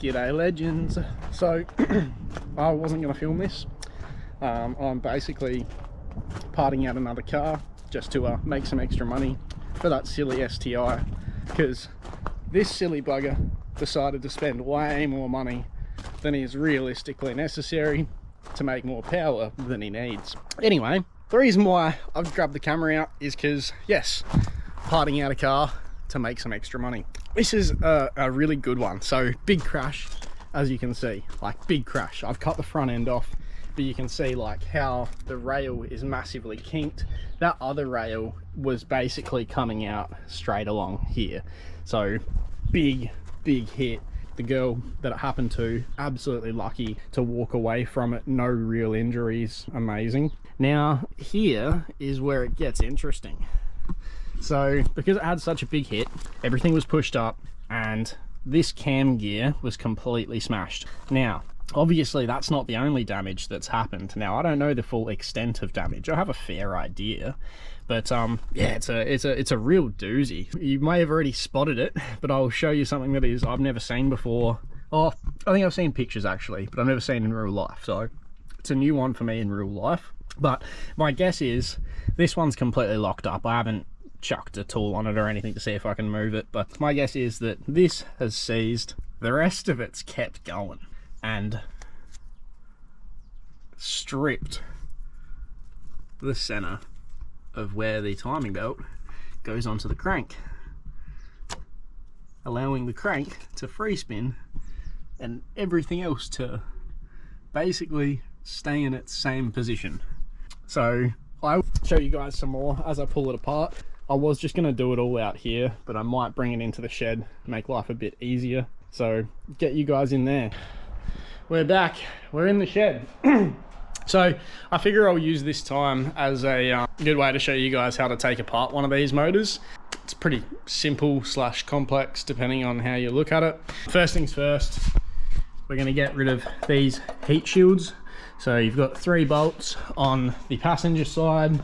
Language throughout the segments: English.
G'day legends. So I wasn't going to film this. I'm basically parting out another car just to make some extra money for that silly STI, because this silly bugger decided to spend way more money than is realistically necessary to make more power than he needs. Anyway, the reason why I've grabbed the camera out is because, yes, parting out a car to make some extra money. This is a really good one. So big crash, as you can see, like big crash. I've cut the front end off, but you can see like how the rail is massively kinked. That other rail was basically coming out straight along here. So big hit. The girl that it happened to, absolutely lucky to walk away from it, no real injuries. Amazing. Now here is where it gets interesting. So because it had such a big hit, everything was pushed up and this cam gear was completely smashed. Now obviously that's not the only damage that's happened. Now I don't know the full extent of damage. I have a fair idea, but yeah, it's a real doozy. You may have already spotted it, but I'll show you something that is I've never seen before. Oh, I think I've seen pictures actually, but I've never seen in real life. So it's a new one for me in real life. But my guess is this one's completely locked up. I haven't chucked a tool on it or anything to see if I can move it, but my guess is that this has seized. The rest of it's kept going and stripped the center of where the timing belt goes onto the crank, allowing the crank to free spin and everything else to basically stay in its same position. So I'll show you guys some more as I pull it apart. I was just going to do it all out here, but I might bring it into the shed, make life a bit easier. So get you guys in there. We're back, we're in the shed. So I figure I'll use this time as a good way to show you guys how to take apart one of these motors. It's pretty simple slash complex depending on how you look at it. First things first, we're going to get rid of these heat shields. So you've got 3 bolts on the passenger side,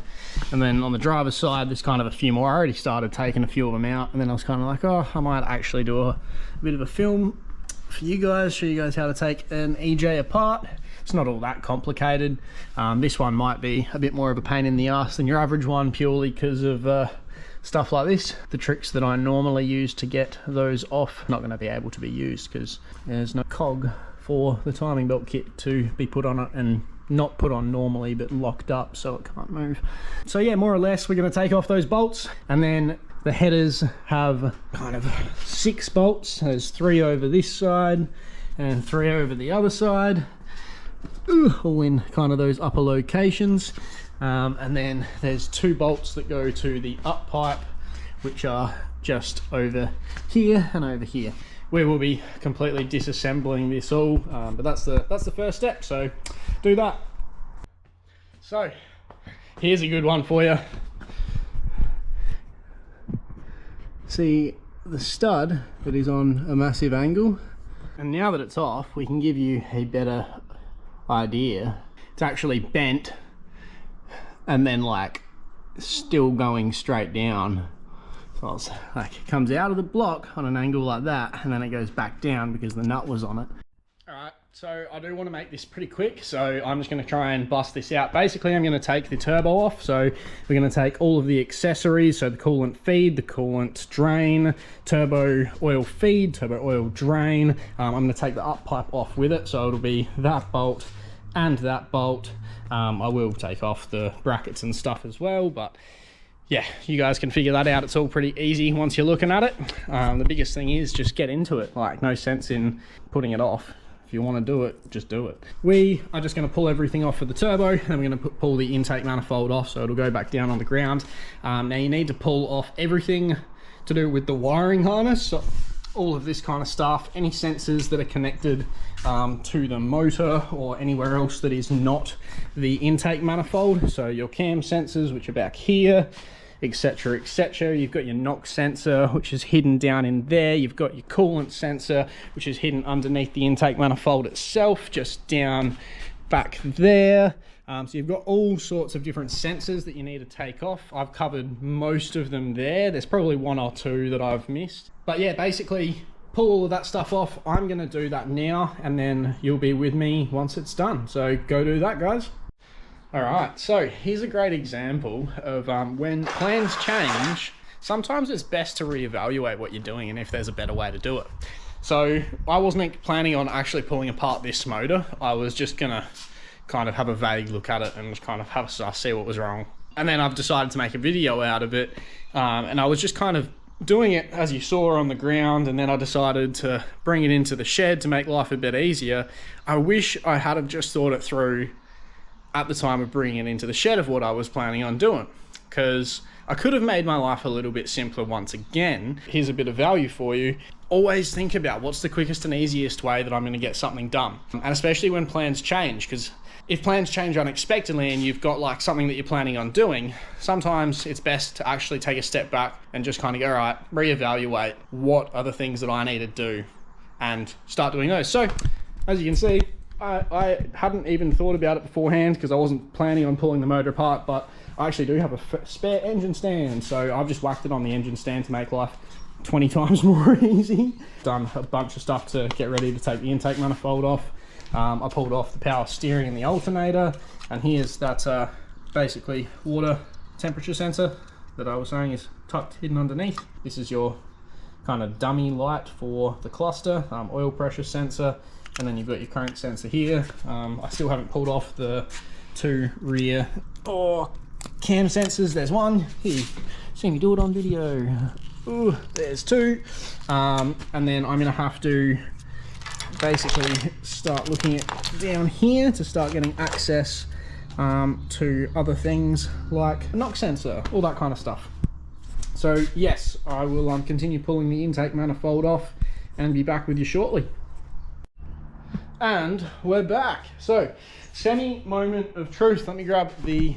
and then on the driver's side there's kind of a few more. I already started taking a few of them out, and then I was kind of like, oh, I might actually do a bit of a film for you guys, show you guys how to take an EJ apart. It's not all that complicated. This one might be a bit more of a pain in the ass than your average one, purely because of stuff like this. The tricks that I normally use to get those off, not going to be able to be used because there's no cog for the timing belt kit to be put on it, and not put on normally but locked up so it can't move. So yeah, more or less we're going to take off those bolts, and then the headers have kind of 6 bolts. There's 3 over this side and 3 over the other side, all in kind of those upper locations. And then there's 2 bolts that go to the up pipe, which are just over here and over here. We will be completely disassembling this all, but that's the first step, so do that. So here's a good one for you. See the stud that is on a massive angle, and now that it's off we can give you a better idea. It's actually bent and then like still going straight down. So it's like it comes out of the block on an angle like that, and then it goes back down because the nut was on it. Alright, so I do want to make this pretty quick, so I'm just going to try and bust this out. Basically I'm going to take the turbo off, so we're going to take all of the accessories, so the coolant feed, the coolant drain, turbo oil feed, turbo oil drain. I'm going to take the up pipe off with it, so it'll be that bolt and that bolt. I will take off the brackets and stuff as well, but yeah, you guys can figure that out. It's all pretty easy once you're looking at it. The biggest thing is just get into it. Like, no sense in putting it off. If you want to do it, just do it. We are just going to pull everything off for the turbo, and we're going to pull the intake manifold off so it'll go back down on the ground. Now you need to pull off everything to do with the wiring harness. So all of this kind of stuff, any sensors that are connected to the motor or anywhere else that is not the intake manifold. So your cam sensors, which are back here, etc, etc. You've got your NOx sensor, which is hidden down in there. You've got your coolant sensor, which is hidden underneath the intake manifold itself, just down back there. So you've got all sorts of different sensors that you need to take off. I've covered most of them there. There's probably 1 or 2 that I've missed. But yeah, basically pull all of that stuff off. I'm going to do that now, and then you'll be with me once it's done. So go do that, guys. All right, so here's a great example of when plans change, sometimes it's best to reevaluate what you're doing and if there's a better way to do it. So I wasn't planning on actually pulling apart this motor. I was just gonna kind of have a vague look at it and just kind of have a see what was wrong. And then I've decided to make a video out of it. And I was just kind of doing it as you saw on the ground, and then I decided to bring it into the shed to make life a bit easier. I wish I had have just thought it through at the time of bringing it into the shed of what I was planning on doing, because I could have made my life a little bit simpler once again. Here's a bit of value for you. Always think about what's the quickest and easiest way that I'm going to get something done. And especially when plans change, because if plans change unexpectedly and you've got like something that you're planning on doing, sometimes it's best to actually take a step back and just kind of go, all right, reevaluate what are the things that I need to do and start doing those. So as you can see, I hadn't even thought about it beforehand because I wasn't planning on pulling the motor apart, but I actually do have a spare engine stand, so I've just whacked it on the engine stand to make life 20 times more easy. Done a bunch of stuff to get ready to take the intake manifold off. I pulled off the power steering and the alternator, and here's that basically water temperature sensor that I was saying is tucked hidden underneath. This is your kind of dummy light for the cluster, oil pressure sensor, and then you've got your current sensor here. I still haven't pulled off the two rear cam sensors. There's one here, see me do it on video. Ooh, there's two, and then I'm gonna have to basically start looking at down here to start getting access to other things like a knock sensor, all that kind of stuff. So yes, I will continue pulling the intake manifold off and be back with you shortly. And we're back. So semi moment of truth. Let me grab the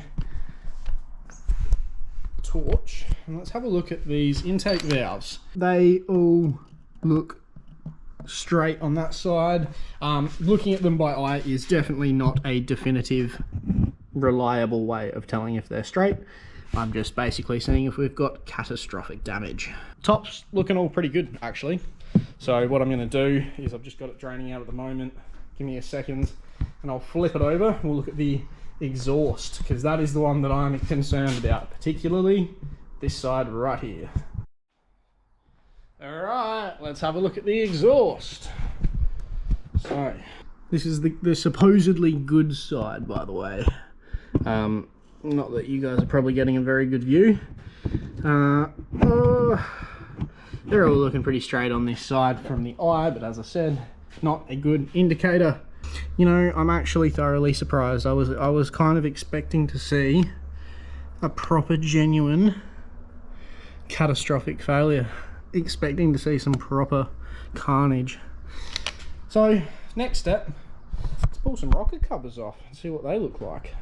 torch and let's have a look at these intake valves. They all look straight on that side. Looking at them by eye is definitely not a definitive, reliable way of telling if they're straight. I'm just basically seeing if we've got catastrophic damage. Top's looking all pretty good actually. So what I'm going to do is I've just got it draining out at the moment. Give me a second and I'll flip it over. We'll look at the exhaust, because that is the one that I'm concerned about, particularly this side right here. Alright, let's have a look at the exhaust. So, this is the supposedly good side, by the way. Not that you guys are probably getting a very good view. They're all looking pretty straight on this side from the eye, but as I said, not a good indicator. You know, I'm actually thoroughly surprised. I was kind of expecting to see a proper, genuine, catastrophic failure. Expecting to see some proper carnage. So, next step, let's pull some rocket covers off and see what they look like.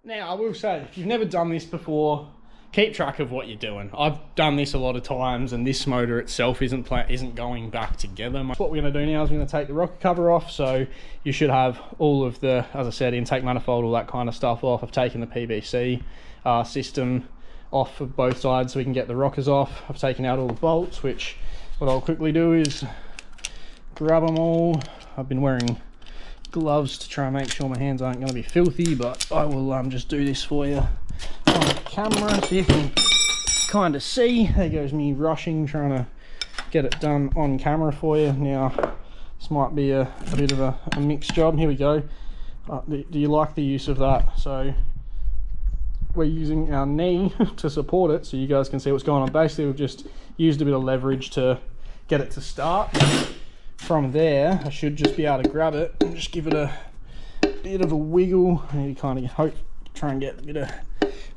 Now, I will say, if you've never done this before, keep track of what you're doing. I've done this a lot of times, and this motor itself isn't going back together. What we're going to do now is we're going to take the rocket cover off, so you should have all of the, as I said, intake manifold, all that kind of stuff off. I've taken the PVC system off of both sides so we can get the rockers off. I've taken out all the bolts, which what I'll quickly do is grab them all. I've been wearing gloves to try and make sure my hands aren't going to be filthy, but I will just do this for you on camera so you can kind of see. There goes me rushing, trying to get it done on camera for you. Now this might be a bit of a mixed job. Here we go. Do you like the use of that? So we're using our knee to support it so you guys can see what's going on. Basically we've just used a bit of leverage to get it to start. From there I should just be able to grab it and just give it a bit of a wiggle. I need to kind of try and get a bit of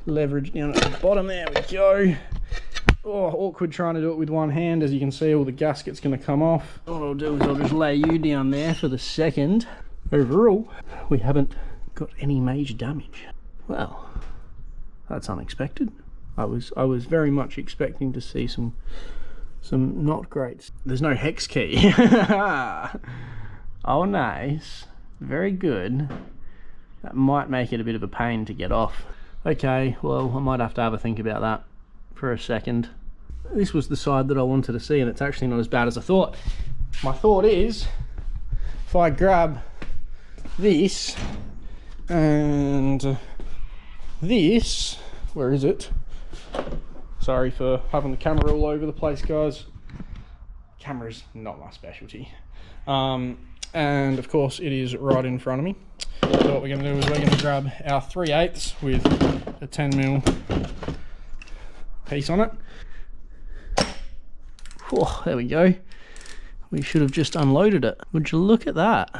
leverage down at the bottom. There we go. Oh, awkward trying to do it with one hand. As you can see, all the gasket's going to come off. What I'll do is I'll just lay you down there for the second. Overall, we haven't got any major damage. Well, that's unexpected. I was very much expecting to see some not great. There's no hex key. Oh, nice. Very good. That might make it a bit of a pain to get off. Okay, well, I might have to have a think about that for a second. This was the side that I wanted to see, and it's actually not as bad as I thought. my thought is, if I grab this and this, where is it? Sorry for having the camera all over the place, guys. Camera's not my specialty. And of course it is right in front of me. So what we're going to do is we're going to grab our 3/8 with a 10mm piece on it. Oh, there we go. We should have just unloaded it. Would you look at that?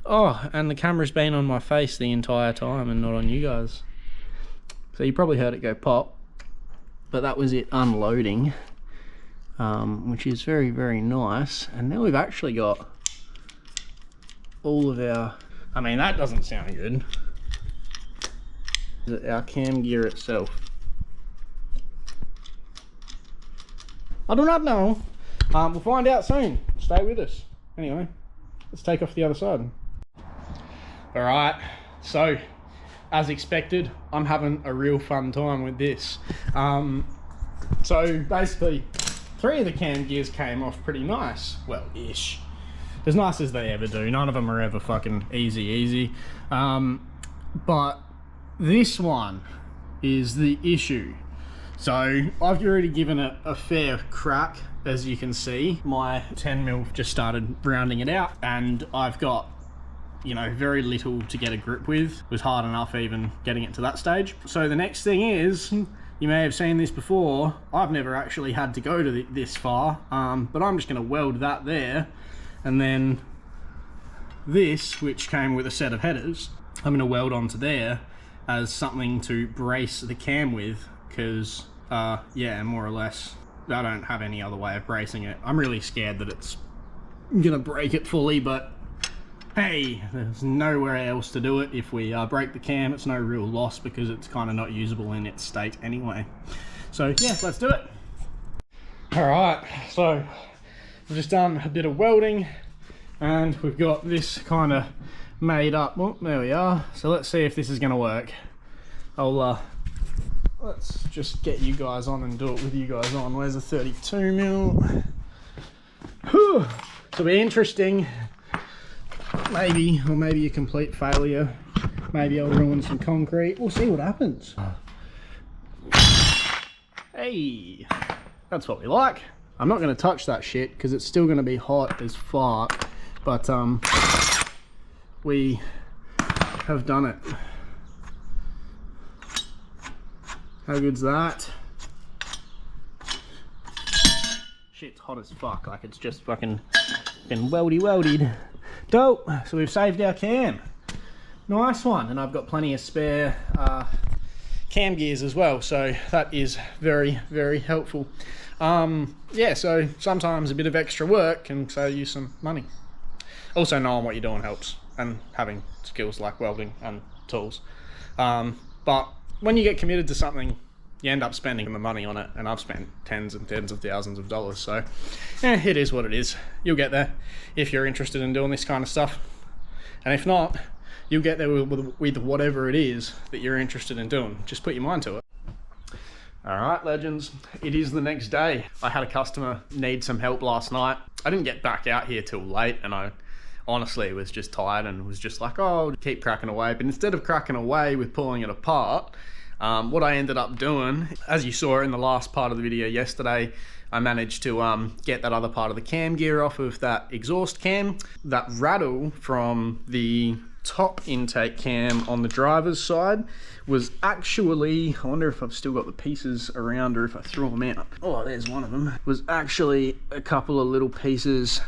Oh, and the camera's been on my face the entire time and not on you guys. So you probably heard it go pop, but that was it unloading, which is very, very nice. And now we've actually got all of our, I mean, that doesn't sound good. Our cam gear itself. I do not know. We'll find out soon. Stay with us. Anyway, let's take off the other side. Alright, so as expected, I'm having a real fun time with this. So basically, 3 of the cam gears came off pretty nice. Well, ish. As nice as they ever do. None of them are ever fucking easy. But this one is the issue. So I've already given it a fair crack, as you can see. My 10mm just started rounding it out, and I've got, you know, very little to get a grip with. It was hard enough even getting it to that stage. So the next thing is, you may have seen this before, I've never actually had to go to this far, but I'm just going to weld that there, and then this, which came with a set of headers, I'm going to weld onto there as something to brace the cam with, because yeah, more or less I don't have any other way of bracing it. I'm really scared that it's gonna break it fully, but hey, there's nowhere else to do it. If we break the cam, it's no real loss because it's kind of not usable in its state anyway. So yeah, let's do it. All right, so we've just done a bit of welding and we've got this kind of made up. Well, there we are. So let's see if this is gonna work. Let's just get you guys on and do it with you guys on. Where's the 32mm? Whew. It'll be interesting. Maybe, or maybe a complete failure. Maybe I'll ruin some concrete. We'll see what happens. Hey, that's what we like. I'm not going to touch that shit because it's still going to be hot as fuck. But we have done it. How good's that? Shit's hot as fuck, like it's just fucking been welded. Dope, so we've saved our cam. Nice one, and I've got plenty of spare cam gears as well, so that is very, very helpful. Yeah, so sometimes a bit of extra work can save you some money. Also knowing what you're doing helps, and having skills like welding and tools. But when you get committed to something, you end up spending the money on it, and I've spent tens and tens of thousands of dollars, so yeah, it is what it is. You'll get there if you're interested in doing this kind of stuff, and if not, you'll get there with whatever it is that you're interested in doing. Just put your mind to it. All right, legends, it is the next day. I had a customer need some help last night. I didn't get back out here till late, and I honestly was just tired and was just like, oh, I'll keep cracking away. But instead of cracking away with pulling it apart, what I ended up doing, as you saw in the last part of the video yesterday, I managed to get that other part of the cam gear off of that exhaust cam. That rattle from the top intake cam on the driver's side was actually, I wonder if I've still got the pieces around or if I threw them out. Oh, there's one of them. Was actually a couple of little pieces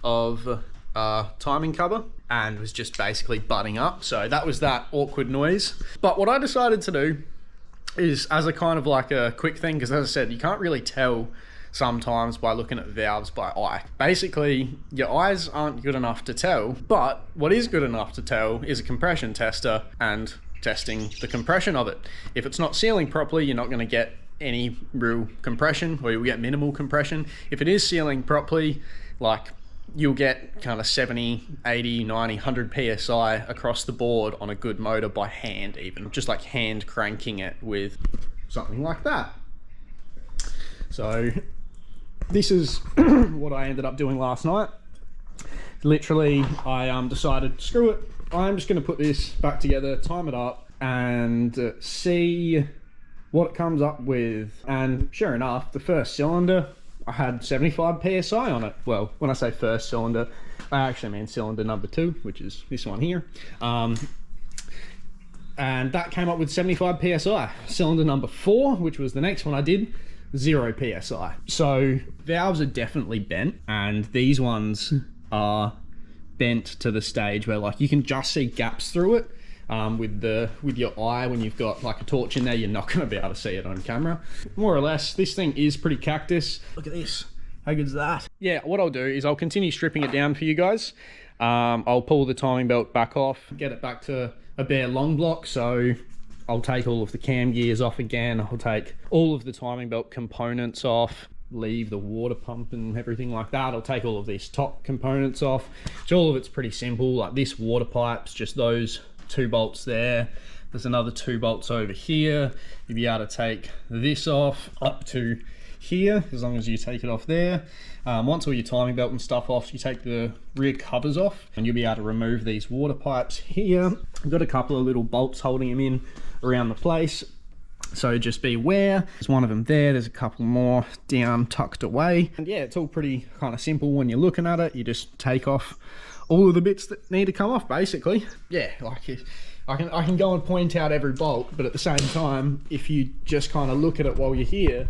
of timing cover, and was just basically butting up. So that was that awkward noise. But what I decided to do is, as a kind of like a quick thing, because as I said, you can't really tell sometimes by looking at valves by eye. Basically, your eyes aren't good enough to tell, but what is good enough to tell is a compression tester and testing the compression of it. If it's not sealing properly, you're not going to get any real compression, or you'll get minimal compression. If it is sealing properly, like, you'll get kind of 70, 80, 90, 100 PSI across the board on a good motor by hand even. Just like hand cranking it with something like that. So this is what I ended up doing last night. Literally, I decided, screw it, I'm just going to put this back together, time it up, and see what it comes up with. And sure enough, the first cylinder, I had 75 PSI on it. Well, when I say first cylinder, I actually mean cylinder number 2, which is this one here. And that came up with 75 PSI. Cylinder number 4, which was the next one I did, 0 PSI. So valves are definitely bent, and these ones are bent to the stage where like you can just see gaps through it. With your eye, when you've got like a torch in there, you're not going to be able to see it on camera. More or less, this thing is pretty cactus. Look at this. How good's that? Yeah, what I'll do is I'll continue stripping it down for you guys. I'll pull the timing belt back off, get it back to a bare long block. So I'll take all of the cam gears off again. I'll take all of the timing belt components off, leave the water pump and everything like that. I'll take all of these top components off, which all of it's pretty simple. Like this water pipe's just those 2 bolts there. There's another 2 bolts over here. You'll be able to take this off up to here, as long as you take it off there. Once all your timing belt and stuff off, you take the rear covers off, and you'll be able to remove these water pipes here. I've got a couple of little bolts holding them in around the place, so just be aware. There's one of them there, there's a couple more down tucked away. And yeah, it's all pretty kind of simple when you're looking at it. You just take off all of the bits that need to come off, basically. Yeah, like I can go and point out every bolt, but at the same time, if you just kind of look at it while you're here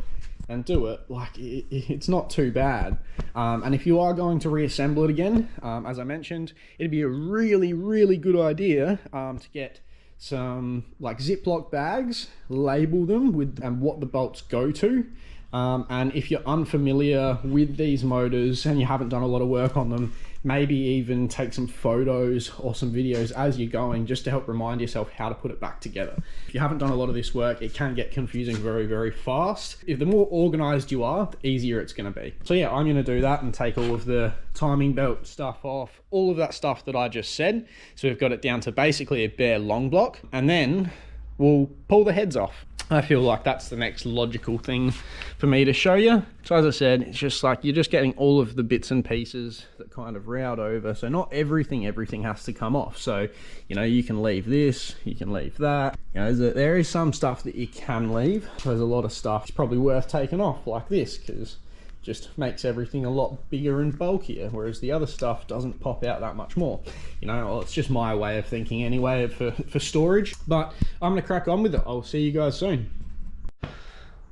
and do it, like it's not too bad. And if you are going to reassemble it again, as I mentioned, it'd be a really good idea to get some like Ziploc bags, label them with what the bolts go to. And if you're unfamiliar with these motors and you haven't done a lot of work on them, maybe even take some photos or some videos as you're going, just to help remind yourself how to put it back together. If you haven't done a lot of this work, it can get confusing very fast. If the more organized you are, the easier it's going to be. So yeah, I'm going to do that and take all of the timing belt stuff off, all of that stuff that I just said. So we've got it down to basically a bare long block, and then we'll pull the heads off. I feel like that's the next logical thing for me to show you. So as I said, it's just like you're just getting all of the bits and pieces that kind of route over. So not everything has to come off. So, you know, you can leave this, you can leave that. You know, there is some stuff that you can leave. There's a lot of stuff that's probably worth taking off, like this, because just makes everything a lot bigger and bulkier, whereas the other stuff doesn't pop out that much more. You know, well, it's just my way of thinking anyway for storage. But I'm gonna crack on with it. I'll see you guys soon.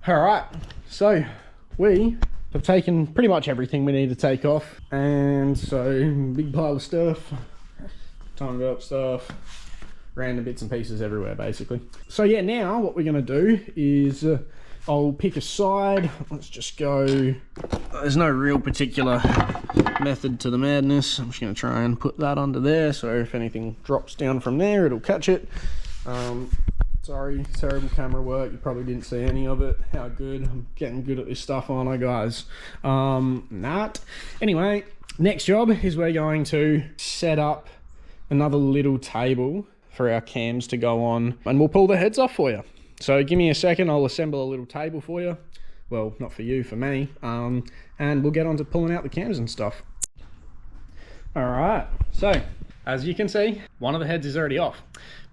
All right, so we have taken pretty much everything we need to take off, and so big pile of stuff, timing belt stuff, random bits and pieces everywhere basically. So yeah, now what we're gonna do is I'll pick a side. Let's just go. There's no real particular method to the madness. I'm just going to try and put that under there, so if anything drops down from there, it'll catch it. Sorry, terrible camera work. You probably didn't see any of it. How good. I'm getting good at this stuff, aren't I, guys? Not. Anyway, next job is we're going to set up another little table for our cams to go on, and we'll pull the heads off for you. So give me a second, I'll assemble a little table for you. Well, not for you, for me. And we'll get on to pulling out the cams and stuff. All right, so as you can see, one of the heads is already off.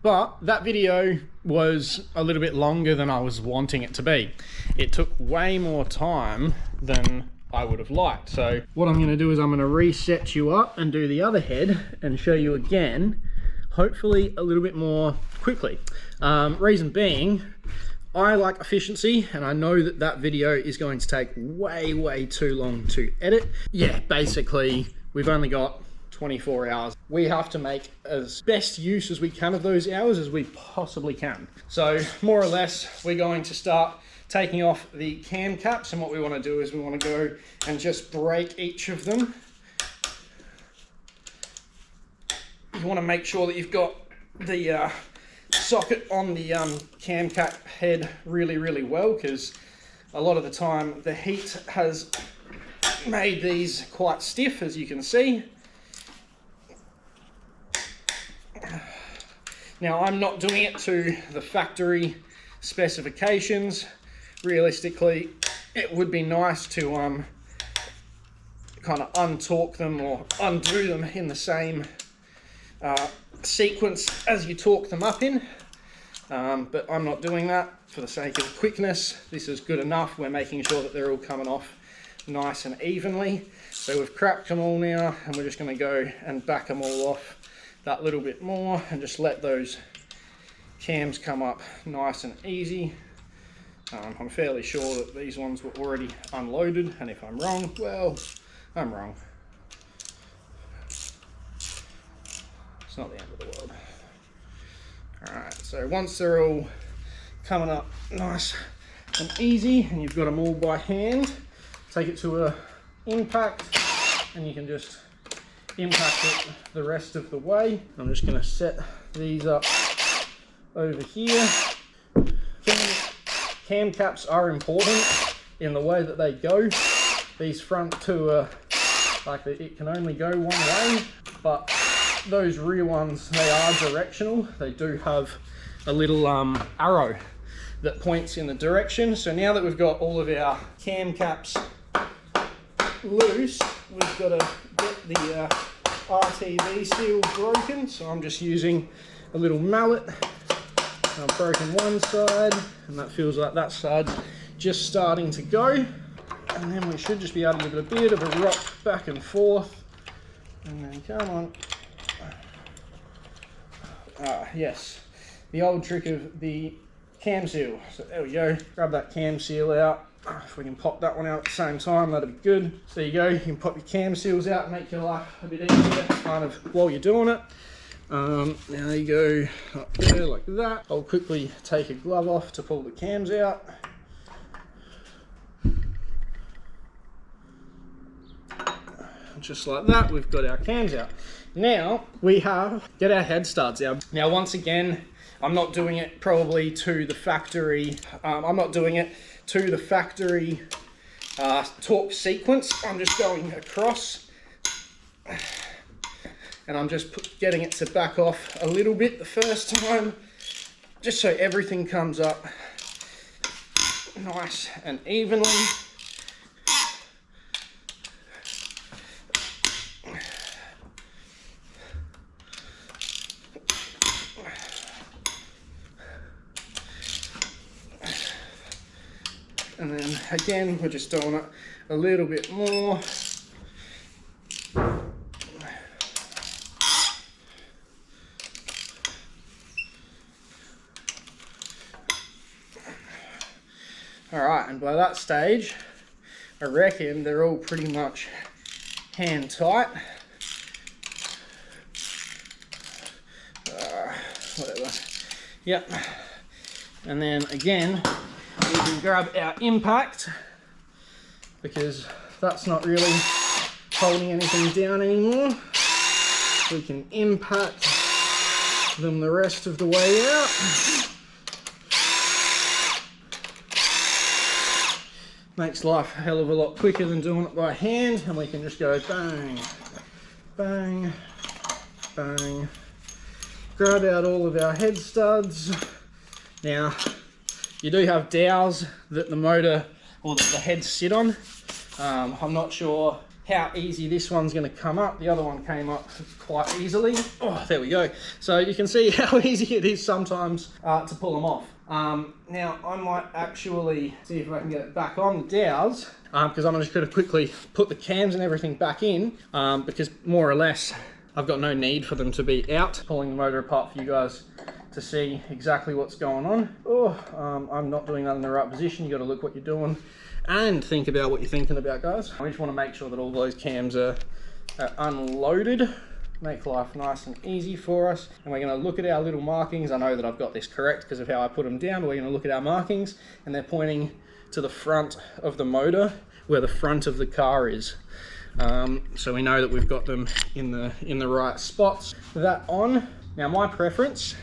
But that video was a little bit longer than I was wanting it to be. It took way more time than I would have liked. So what I'm gonna do is I'm gonna reset you up and do the other head and show you again, hopefully a little bit more quickly. Reason being, I like efficiency, and I know that that video is going to take way too long to edit. Yeah, basically, we've only got 24 hours. We have to make as best use as we can of those hours as we possibly can. So more or less, we're going to start taking off the cam caps, and what we want to do is we want to go and just break each of them. You want to make sure that you've got the socket on the cam cap head really well, because a lot of the time the heat has made these quite stiff, as you can see. Now, I'm not doing it to the factory specifications. Realistically, it would be nice to kind of untorque them or undo them in the same sequence as you torque them up in. But I'm not doing that for the sake of quickness. This is good enough. We're making sure that they're all coming off nice and evenly. So we've cracked them all now, and we're just going to go and back them all off that little bit more and just let those cams come up nice and easy. I'm fairly sure that these ones were already unloaded, and if I'm wrong, well, I'm wrong. It's not the end of the world. Alright, so once they're all coming up nice and easy, and you've got them all by hand, take it to a impact, and you can just impact it the rest of the way. I'm just going to set these up over here. Cam caps are important in the way that they go. These front two are like it can only go one way, but those rear ones, they are directional. They do have a little arrow that points in the direction. So now that we've got all of our cam caps loose, we've got to get the RTV seal broken. So I'm just using a little mallet. I've broken one side, and that feels like that side's just starting to go. And then we should just be able to give it a bit of a rock back and forth. And then come on. Yes, the old trick of the cam seal. So there we go, grab that cam seal out. If we can pop that one out at the same time, that'd be good. So there you go, you can pop your cam seals out and make your life a bit easier kind of while you're doing it. Now you go up there like that. I'll quickly take a glove off to pull the cams out. Just like that, we've got our cams out. Now we get our head studs out. Now once again, I'm not doing it probably to the factory. I'm not doing it to the factory torque sequence. I'm just going across, and I'm just getting it to back off a little bit the first time, just so everything comes up nice and evenly. And then again, we're just doing it a little bit more. All right, and by that stage, I reckon they're all pretty much hand tight. Whatever. Yep. And then again, we can grab our impact, because that's not really holding anything down anymore. We can impact them the rest of the way out. Makes life a hell of a lot quicker than doing it by hand, and we can just go bang, bang, bang. Grab out all of our head studs. Now, you do have dowels that the motor or that the heads sit on. I'm not sure how easy this one's going to come up. The other one came up quite easily. Oh, there we go. So you can see how easy it is sometimes to pull them off. Now I might actually see if I can get it back on the dowels, because I'm just going to quickly put the cams and everything back in, because more or less I've got no need for them to be out. Pulling the motor apart for you guys to see exactly what's going on. I'm not doing that in the right position. You got to look what you're doing and think about what you're thinking about, guys. We just want to make sure that all those cams are unloaded. Make life nice and easy for us. And we're going to look at our little markings. I know that I've got this correct because of how I put them down. We're going to look at our markings, and they're pointing to the front of the motor, where the front of the car is. So we know that we've got them in the right spots. That on. Now my preference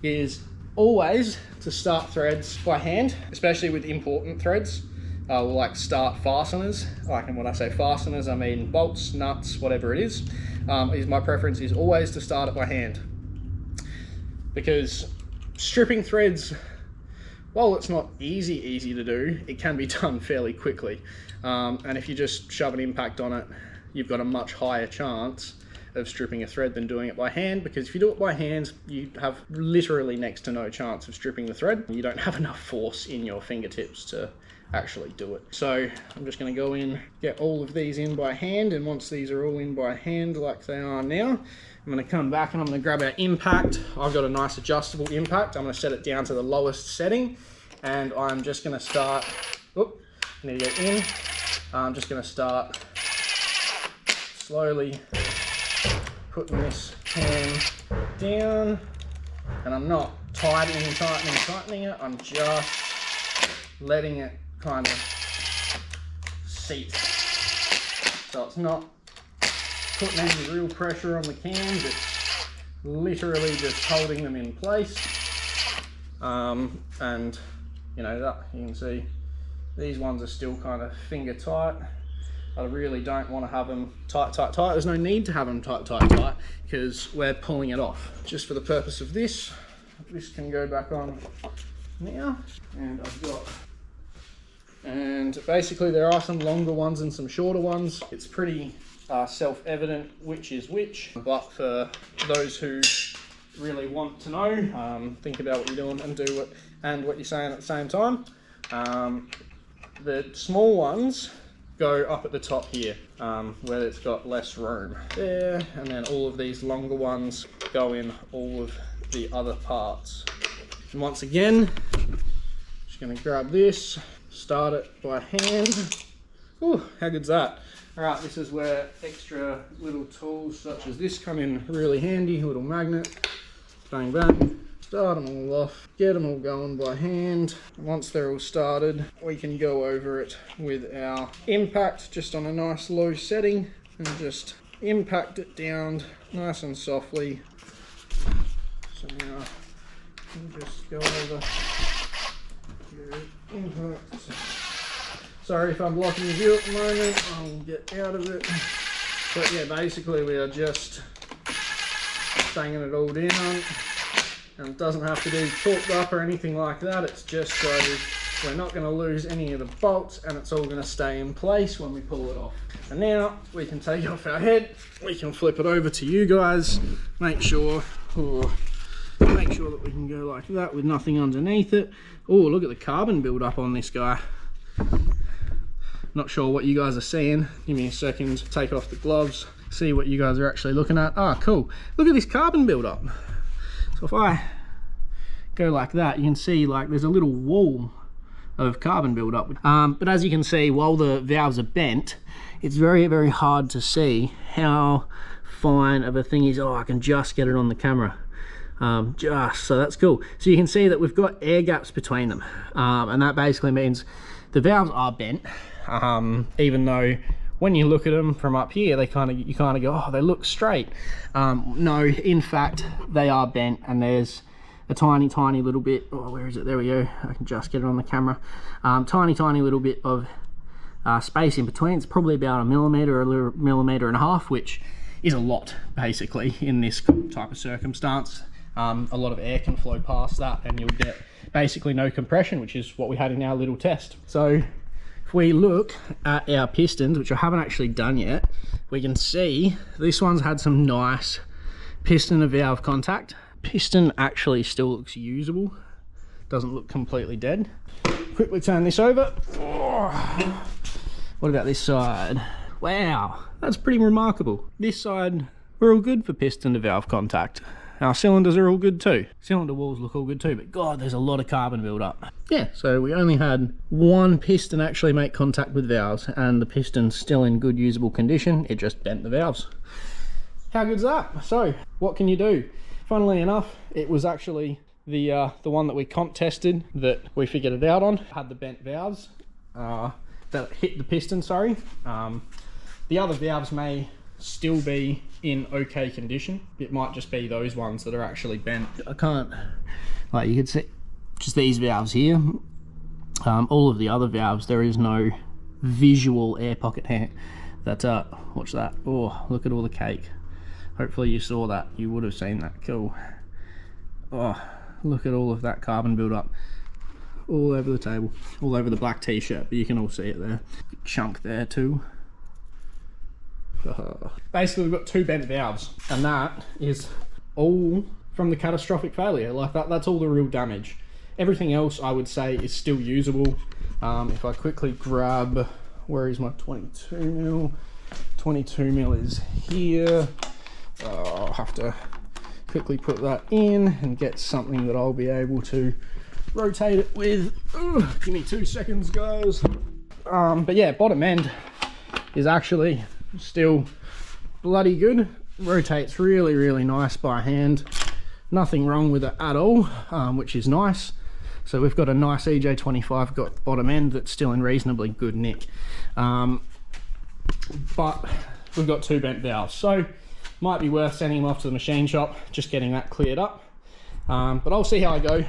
is always to start threads by hand, especially with important threads. We'll like start fasteners. And when I say fasteners, I mean bolts, nuts, whatever it is. My preference is always to start it by hand, because stripping threads, while it's not easy to do, it can be done fairly quickly. And if you just shove an impact on it, you've got a much higher chance of stripping a thread than doing it by hand, because if you do it by hand, you have literally next to no chance of stripping the thread. You don't have enough force in your fingertips to actually do it. So I'm just going to go in, get all of these in by hand, and once these are all in by hand like they are now, I'm going to come back and I'm going to grab our impact. I've got a nice adjustable impact. I'm going to set it down to the lowest setting, and I'm just going to start, I need to get in. I'm just going to start slowly putting this pan down, and I'm not tightening it, I'm just letting it kind of seat. So it's not putting any real pressure on the cans, it's literally just holding them in place. And you know, that you can see these ones are still kind of finger tight. I really don't want to have them tight. There's no need to have them tight, because we're pulling it off. Just for the purpose of this can go back on now. And basically there are some longer ones and some shorter ones. It's pretty self-evident which is which, but for those who really want to know, think about what you're doing and do it and what you're saying at the same time. The small ones go up at the top here, where it's got less room there, and then all of these longer ones go in all of the other parts. And once again, just going to grab this, start it by hand. Ooh, how good's that? Alright, this is where extra little tools such as this come in really handy. A little magnet, bang bang. Start them all off, get them all going by hand. Once they're all started, we can go over it with our impact just on a nice low setting and just impact it down nice and softly. So now we'll just go over your impact. Sorry if I'm blocking the view at the moment, I'll get out of it. But yeah, basically we are just banging it all down. And it doesn't have to be torqued up or anything like that. It's just so we're not going to lose any of the bolts, and it's all going to stay in place when we pull it off. And now we can take off our head. We can flip it over to you guys. Make sure that we can go like that with nothing underneath it. Oh, look at the carbon build-up on this guy. Not sure what you guys are seeing. Give me a second to take off the gloves, see what you guys are actually looking at. Ah, cool. Look at this carbon build-up. So if I go like that, you can see like there's a little wall of carbon build-up. But as you can see, while the valves are bent, it's very, very hard to see how fine of a thing is. Oh, I can just get it on the camera. So that's cool. So you can see that we've got air gaps between them, and that basically means the valves are bent, even though when you look at them from up here, you kind of go, oh, they look straight. No, in fact, they are bent, and there's a tiny little bit, oh, where is it? There we go. I can just get it on the camera. Tiny little bit of space in between. It's probably about 1 millimeter or a 1.5 millimeters, which is a lot, basically, in this type of circumstance. A lot of air can flow past that, and you'll get basically no compression, which is what we had in our little test. So if we look at our pistons, which I haven't actually done yet, we can see this one's had some nice piston to valve contact. Piston actually still looks usable, doesn't look completely dead. Quickly turn this over. Oh. What about this side? Wow, that's pretty remarkable. This side, we're all good for piston to valve contact. Our cylinders are all good too. Cylinder walls look all good too, but God, there's a lot of carbon build up. Yeah, so we only had one piston actually make contact with valves, and the piston's still in good usable condition. It just bent the valves. How good's that? So, what can you do? Funnily enough, it was actually the one that we comp tested that we figured it out on. Had the bent valves that hit the piston, sorry. The other valves may still be in okay condition. It might just be those ones that are actually bent. I can't, like you can see, just these valves here. All of the other valves, there is no visual air pocket here. That's watch that. Oh, look at all the cake. Hopefully you saw that. You would have seen that. Cool. Oh, look at all of that carbon build-up all over the table, all over the black t-shirt, but you can all see it there. Good chunk there too. Basically, we've got 2 bent valves, and that is all from the catastrophic failure. Like that's all the real damage. Everything else I would say is still usable. If I quickly grab, where is my 22 mil? 22 mil is here. I'll have to quickly put that in and get something that I'll be able to rotate it with. Give me 2 seconds, guys. But yeah, bottom end is actually still bloody good. Rotates really nice by hand. Nothing wrong with it at all, which is nice. So we've got a nice ej255 got bottom end that's still in reasonably good nick. But we've got 2 bent valves, so might be worth sending them off to the machine shop, just getting that cleared up. But I'll see how I go.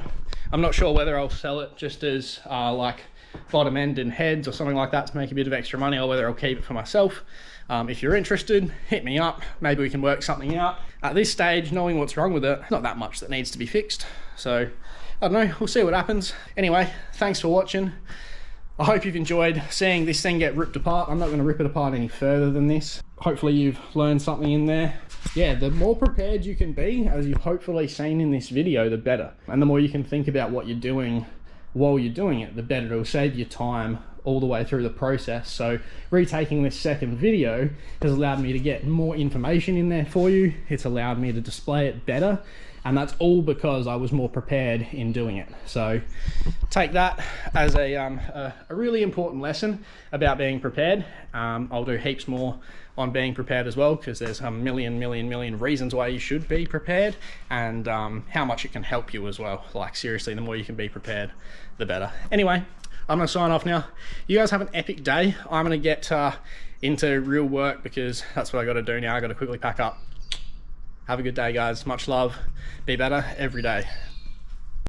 I'm not sure whether I'll sell it just as like bottom end and heads or something like that to make a bit of extra money, or whether I'll keep it for myself. If you're interested, hit me up. Maybe we can work something out. At this stage, knowing what's wrong with it, not that much that needs to be fixed. So I don't know, we'll see what happens. Anyway, thanks for watching. I hope you've enjoyed seeing this thing get ripped apart. I'm not going to rip it apart any further than this. Hopefully you've learned something in there. Yeah, the more prepared you can be, as you've hopefully seen in this video, the better. And the more you can think about what you're doing while you're doing it, the better. It'll save you time all the way through the process. So retaking this second video has allowed me to get more information in there for you. It's allowed me to display it better. And that's all because I was more prepared in doing it. So take that as a really important lesson about being prepared. I'll do heaps more on being prepared as well, because there's a million reasons why you should be prepared, and how much it can help you as well. Like seriously, the more you can be prepared, the better. Anyway, I'm gonna sign off now. You guys have an epic day. I'm gonna get into real work because that's what I gotta do now. I gotta quickly pack up. Have a good day, guys. Much love. Be better every day.